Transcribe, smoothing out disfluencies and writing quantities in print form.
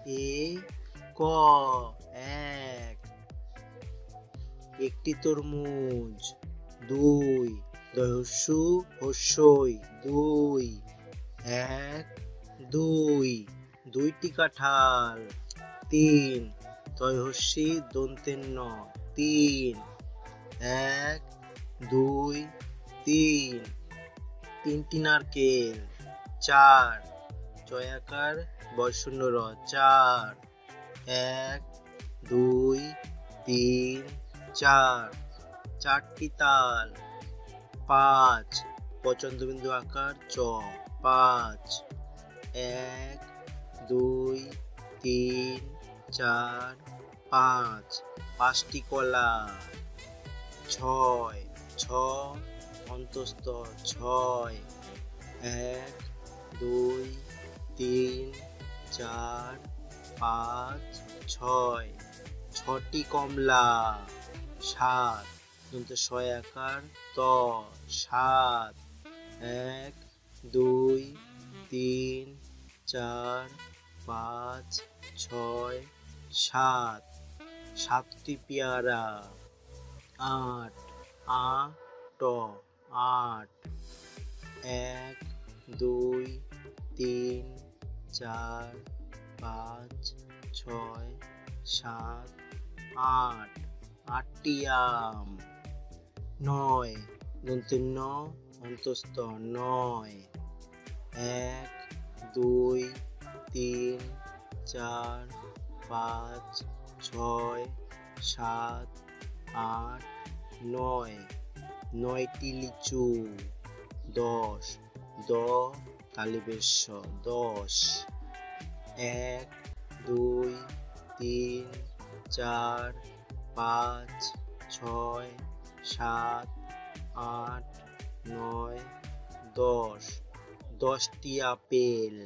এ ক এক, একটি তরমুজ। দুই, দহস্যু হস্যই দুই, এক দুই, দুইটি কাঁঠাল। তিন, তয়হস্যি দন্তের ন তিন, এক দুই তিন, তিনটি নারকেল। চার, চয়াকার বয়শূন্য র চার, এক দুই তিন চার, চারটি তাল। পাঁচ, পচন্দ্রবিন্দু আকার চ পাঁচ, এক দুই তিন চার পাঁচ, পাঁচটি কলা। ছয়, ছ অন্তস্থ ছয়, এক দুই তিন চার পাঁচ ছয়, ছটি কমলা। সাত, দন্ত সয়াকার ত সাত, এক দুই তিন চার পাঁচ ছয় সাত, সাতটি পেয়ারা। আট, আ ট আট, এক দুই তিন চার পাঁচ ছয় সাত আট, আটটি আম। নয়, দন্তের ন অন্তস্থ নয়, এক দুই তিন চার পাঁচ ছয় সাত আট নয়, নয়টি লিচু। দশ, দ তালিবেশ্য দশ, এক দুই তিন চার পাঁচ ছয় সাত আট নয় দশ, দশটি আপেল।